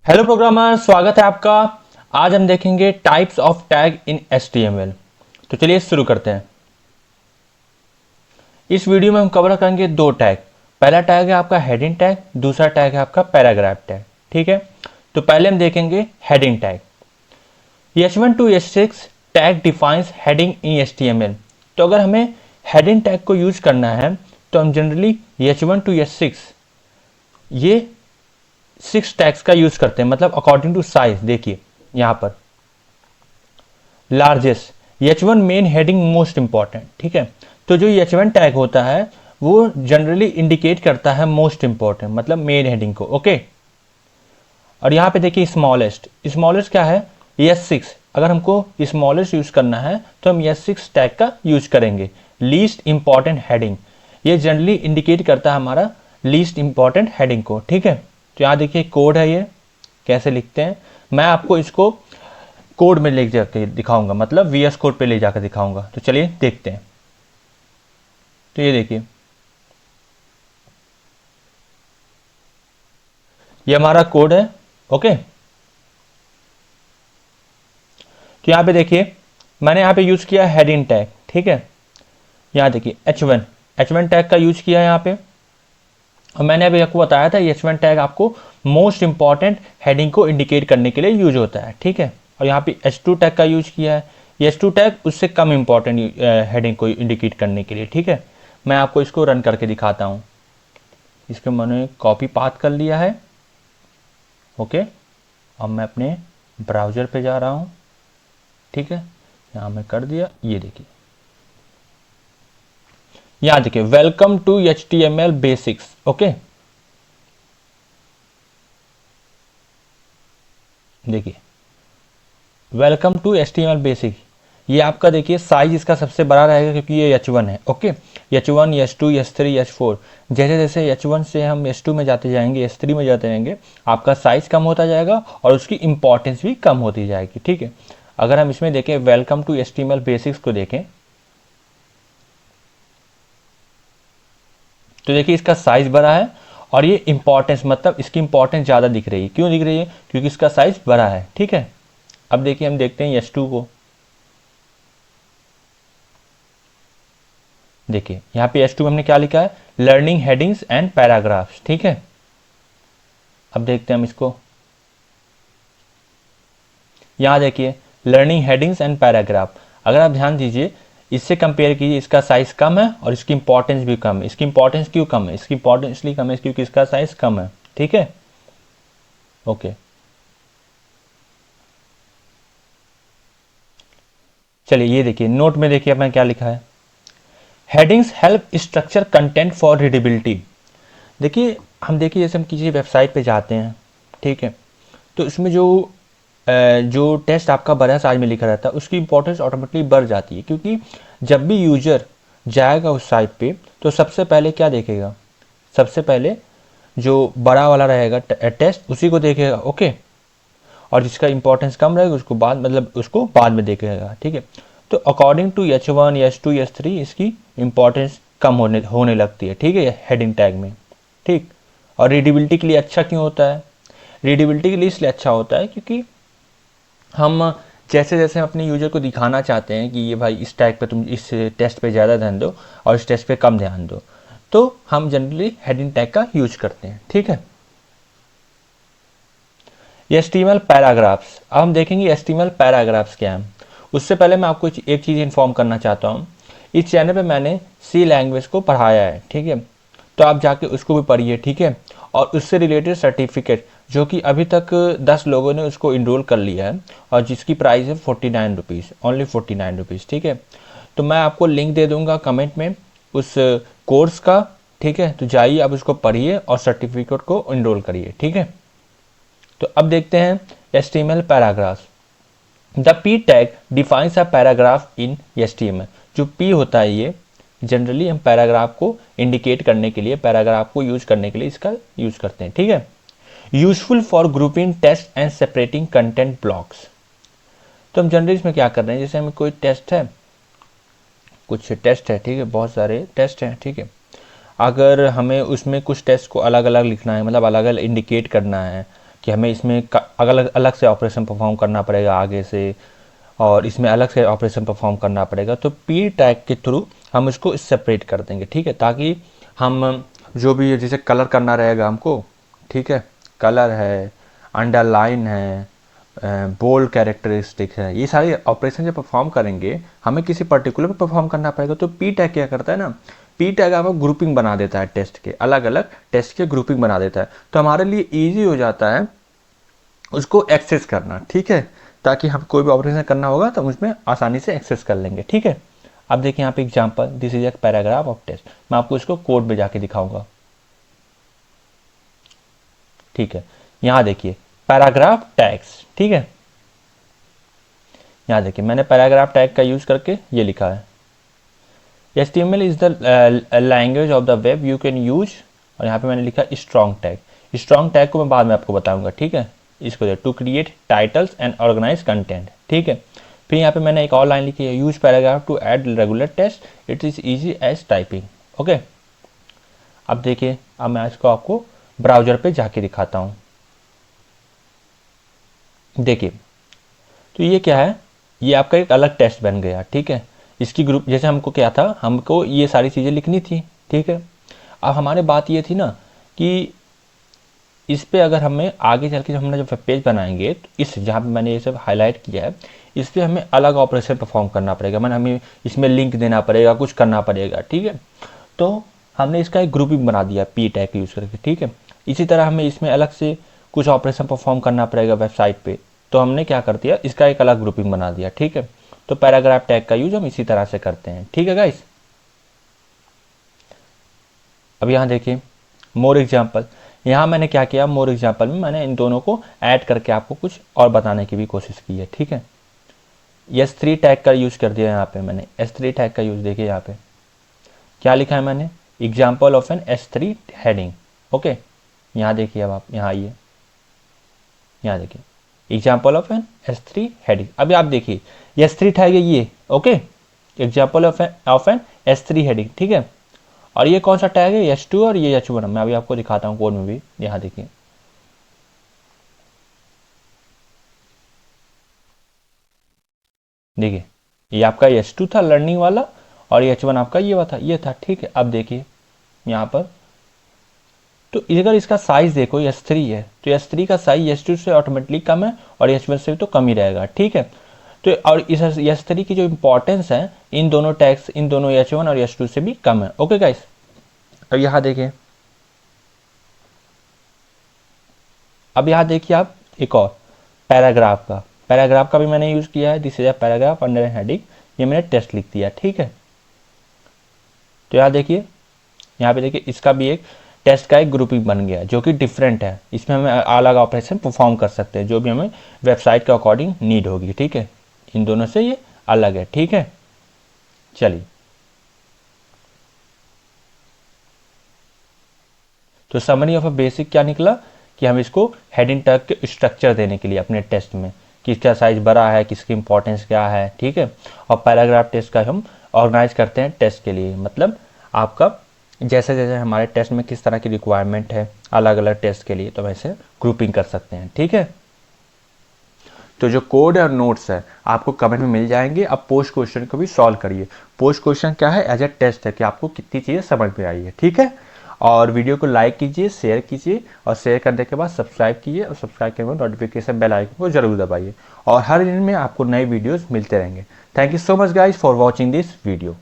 Hello programmer, स्वागत है आपका। आज हम देखेंगे types of tag in HTML। तो चलिए शुरू करते हैं। इस वीडियो में हम कवर करेंगे दो टैग। पहला टैग है आपका हेडिंग टैग, दूसरा टैग है आपका पैराग्राफ टैग। ठीक है, तो पहले हम देखेंगे heading tag. H1 to H6 tag defines heading in HTML। तो अगर हमें हेडिंग टैग को यूज करना है तो हम जनरली H1 to H6 ये 6 टैग्स का यूज करते हैं, मतलब अकॉर्डिंग टू साइज। देखिए यहां पर largest H1 main heading most important. ठीक है, तो जो H1 टैग होता है वो जनरली इंडिकेट करता है मोस्ट इंपॉर्टेंट, मतलब मेन हेडिंग को। ओके, और यहाँ पे देखिए स्मॉलेस्ट। स्मॉलेस्ट क्या है? S6। अगर हमको स्मॉलेस्ट यूज करना है तो हम S6 टैग का यूज करेंगे। लीस्ट इंपॉर्टेंट हेडिंग, ये जनरली इंडिकेट करता है हमारा लीस्ट इंपॉर्टेंट हेडिंग को। ठीक है, तो यहाँ देखिए कोड है, ये कैसे लिखते हैं। मैं आपको इसको कोड में ले जाकर दिखाऊंगा, मतलब VS कोड पे ले जाकर दिखाऊंगा। तो चलिए देखते हैं। तो ये देखिए, ये हमारा कोड है। ओके, तो यहाँ पे देखिए मैंने यहाँ पे यूज किया हेडिंग टैग। ठीक है, यहाँ देखिए H1 टैग का यूज किया है यहाँ पे। और मैंने अभी आपको बताया था H1 टैग आपको मोस्ट इंपॉर्टेंट हेडिंग को इंडिकेट करने के लिए यूज होता है। ठीक है, और यहाँ पे H2 टैग का यूज किया है। H2 टैग उससे कम इंपॉर्टेंट हेडिंग को इंडिकेट करने के लिए। ठीक है, मैं आपको इसको रन करके दिखाता हूँ। इसको मैंने कॉपी पाथ कर लिया है। ओके, अब मैं अपने ब्राउज़र पे जा रहा हूँ। ठीक है, यहाँ मैं कर दिया। ये देखिए, यहाँ देखिए welcome to HTML basics. Okay, देखिए वेलकम टू HTML बेसिक। ये आपका देखिए साइज इसका सबसे बड़ा रहेगा क्योंकि ये H1 है। Okay, H1, H2, H3, H4, जैसे जैसे H1 से हम H2 में जाते जाएंगे, H3 में जाते जाएंगे, आपका साइज कम होता जाएगा और उसकी इंपॉर्टेंस भी कम होती जाएगी। ठीक है, अगर हम इसमें देखें वेलकम टू HTML बेसिक्स को देखें तो देखिए इसका साइज बड़ा है और ये इंपॉर्टेंस, मतलब इसकी इंपॉर्टेंस ज़्यादा दिख रही है। क्यों दिख रही है? क्योंकि इसका साइज बड़ा है। ठीक है, अब देखिए हम देखते हैं H2 को। देखिए यहाँ पे H2 में हमने क्या लिखा है? Learning headings and paragraphs. ठीक है, अब देखते हैं हम इसको। यहाँ देखिए लर्निंग हेडिंग्स एंड पैराग्राफ। अगर आप ध्यान दीजिए, इससे कंपेयर कीजिए, इसका साइज कम है और इसकी इंपॉर्टेंस भी कम है। इसकी इंपॉर्टेंस क्यों कम है? इसकी इंपॉर्टेंस इसलिए कम है क्योंकि इसका साइज कम है। ठीक है, ओके, चलिए ये देखिए नोट में देखिए अपना क्या लिखा है। Headings help structure content for readability. देखिए हम देखिए जैसे हम किसी वेबसाइट पे जाते हैं, ठीक है, तो इसमें जो टेक्स्ट आपका बड़ा साइज में लिखा रहता है उसकी इंपॉर्टेंस ऑटोमेटिकली बढ़ जाती है। क्योंकि जब भी यूजर जाएगा उस साइट पे तो सबसे पहले क्या देखेगा? सबसे पहले जो बड़ा वाला रहेगा टेक्स्ट उसी को देखेगा। ओके, और जिसका इंपॉर्टेंस कम रहेगा उसको बाद, मतलब उसको बाद में देखेगा। ठीक है, तो according to H1, H2, H3 इसकी इंपॉर्टेंस कम होने लगती है। ठीक है, हेडिंग टैग में। ठीक, और रीडेबिलिटी के लिए अच्छा क्यों होता है? रीडेबिलिटी के लिए इसलिए अच्छा होता है क्योंकि हम जैसे जैसे हम अपने यूजर को दिखाना चाहते हैं कि ये भाई इस टैग पे तुम इस टेस्ट पे ज़्यादा ध्यान दो और इस टेस्ट पे कम ध्यान दो, तो हम जनरली हेडिंग टैग का यूज करते हैं। ठीक है, HTML पैराग्राफ्स। अब हम देखेंगे HTML पैराग्राफ्स क्या है। उससे पहले मैं आपको एक चीज़ इन्फॉर्म करना चाहता हूँ। इस चैनल पे मैंने C लैंग्वेज को पढ़ाया है। ठीक है, तो आप जाके उसको भी पढ़िए। ठीक है, और उससे रिलेटेड सर्टिफिकेट जो कि अभी तक 10 लोगों ने उसको इनरोल कर लिया है और जिसकी प्राइस है 49 रुपीज़, ओनली 49 रुपीज़। ठीक है, तो मैं आपको लिंक दे दूंगा कमेंट में उस कोर्स का। ठीक है, तो जाइए आप उसको पढ़िए और सर्टिफिकेट को इनरोल करिए। ठीक है, तो अब देखते हैं HTML paragraph. The P tag defines a paragraph in HTML। जो P होता है ये जनरली हम पैराग्राफ को इंडिकेट करने के लिए, पैराग्राफ को यूज करने के लिए इसका यूज करते हैं। ठीक है, useful for grouping text and separating content blocks. तो हम जनरली इसमें क्या कर रहे हैं, जैसे हमें कोई टेस्ट है, कुछ टेस्ट है, ठीक है, बहुत सारे टेस्ट हैं। ठीक है, अगर हमें उसमें कुछ टेस्ट को अलग अलग लिखना है, मतलब अलग अलग इंडिकेट करना है, कि हमें इसमें अलग अलग से ऑपरेशन परफॉर्म करना पड़ेगा आगे से, और इसमें अलग से ऑपरेशन परफॉर्म करना पड़ेगा, तो पी टैग के थ्रू हम इसको सेपरेट कर देंगे, ठीक है, ताकि हम जो भी जैसे कलर करना रहेगा हमको, ठीक है, कलर है, अंडरलाइन है, बोल्ड कैरेक्टरिस्टिक है, ये सारे ऑपरेशन जब परफॉर्म करेंगे हमें किसी पर्टिकुलर पे परफॉर्म करना पड़ेगा, तो पी टैग क्या करता है ना, पी टैग आपको ग्रुपिंग बना देता है, टेस्ट के अलग अलग टेस्ट के ग्रुपिंग बना देता है, तो हमारे लिए ईजी हो जाता है उसको एक्सेस करना, ठीक है, ताकि हम कोई भी ऑपरेशन करना होगा तो उसमें आसानी से एक्सेस कर लेंगे, ठीक है। अब देखिए यहाँ पे example, this is a paragraph of text, मैं आपको इसको कोड में जाके दिखाऊंगा, ठीक है। यहाँ देखिए पैराग्राफ टैग्स, ठीक है, यहाँ देखिए मैंने पैराग्राफ टैग का यूज करके ये लिखा है, HTML is the language of the web you can use, और यहाँ पे मैंने लिखा स्ट्रॉन्ग टैग, स्ट्रॉन्ग टैग को मैं बाद में आपको बताऊंगा, ठीक है, इसको to create titles and organise content, ठीक है। फिर यहाँ पे मैंने एक और लाइन लिखी है, use paragraph to add regular text, it is easy as typing, okay. अब देखिए, अब मैं इसको आपको ब्राउजर पे जाके दिखाता हूँ, देखिए, तो ये क्या है, ये आपका एक अलग टेस्ट बन गया, ठीक है। इसकी ग्रुप जैसे हमको क्या था, हमको ये सारी चीज़ें लिखनी थी, ठीक है। अब हमारे बात ये थी ना कि इस पे अगर हमें आगे चल के जब हमने जब वेब पेज बनाएंगे, तो इस जहाँ पे मैंने ये सब हाईलाइट किया है, इस पर हमें अलग ऑपरेशन परफॉर्म करना पड़ेगा, मैंने हमें इसमें लिंक देना पड़ेगा, कुछ करना पड़ेगा, ठीक है। तो हमने इसका एक ग्रुपिंग बना दिया पी टैग यूज़ करके, ठीक है। इसी तरह हमें इसमें अलग से कुछ ऑपरेशन परफॉर्म करना पड़ेगा वेबसाइट पे, तो हमने क्या कर दिया, इसका एक अलग ग्रुपिंग बना दिया, ठीक है। तो पैराग्राफ टैग का यूज हम इसी तरह से करते हैं, ठीक है गाइस। अब यहाँ देखिए मोर एग्जाम्पल, यहाँ मैंने क्या किया, मोर एग्जाम्पल में मैंने इन दोनों को ऐड करके आपको कुछ और बताने की भी कोशिश की है, ठीक है। S3 टैग का यूज कर दिया यहाँ पे मैंने, S3 टैग का यूज देखिए यहाँ पे क्या लिखा है मैंने, example of an S3 heading, okay. यहाँ देखिए, अब आप यहाँ आइए, यहाँ देखिए example of an S3 heading, अभी आप देखिए S3 टैग है ये, okay, example of an S3 heading, ठीक है। और ये कौन सा टैग है, S2 और ये H1, मैं अभी आपको दिखाता हूँ कोड में भी, यहाँ देखिए, देखिए ये आपका S2 था लर्निंग वाला, और ये H1 आपका ये था, ठीक है। अब देखिए यहाँ पर, तो अगर इसका साइज देखो S3 है, तो S3 का साइज S2 से ऑटोमेटिकली कम है, और H1 से तो कम ही रहेगा, ठीक है। तो और इस S3 की जो इंपॉर्टेंस है इन दोनों टैग्स, इन दोनों H1 और H2 से भी कम है, ओके गाइस। अब यहाँ देखिए, अब यहाँ देखिए आप एक और पैराग्राफ का भी मैंने यूज किया है, this is a paragraph under heading, ये मैंने टेस्ट लिख दिया, ठीक है। तो यहाँ देखिए, यहाँ पे देखिए इसका भी एक टेस्ट का एक ग्रुपिंग बन गया जो कि डिफरेंट है, इसमें हमें अलग ऑपरेशन परफॉर्म कर सकते हैं जो भी हमें वेबसाइट के अकॉर्डिंग नीड होगी, ठीक है। इन दोनों से ये अलग है, ठीक है। चलिए, तो समरी ऑफ अ बेसिक क्या निकला कि हम इसको हेडिंग टैग के स्ट्रक्चर देने के लिए अपने टेस्ट में, किसका साइज बड़ा है, किसकी इंपॉर्टेंस क्या है, ठीक है। और पैराग्राफ टेस्ट का हम ऑर्गेनाइज करते हैं टेस्ट के लिए, मतलब आपका जैसे जैसे हमारे टेस्ट में किस तरह की रिक्वायरमेंट है अलग अलग टेस्ट के लिए, तो वैसे ग्रुपिंग कर सकते हैं, ठीक है। तो जो कोड और नोट्स है आपको कमेंट में मिल जाएंगे, आप पोस्ट क्वेश्चन को भी सॉल्व करिए। पोस्ट क्वेश्चन क्या है, एज ए टेस्ट है कि आपको कितनी चीज़ें समझ में आई है, ठीक है। और वीडियो को लाइक कीजिए, शेयर कीजिए, और शेयर करने के बाद सब्सक्राइब कीजिए, और सब्सक्राइब करने के बाद नोटिफिकेशन बेल आइकन को जरूर दबाइए, और हर दिन में आपको नए वीडियोस मिलते रहेंगे। Thank you so much guys for watching this video.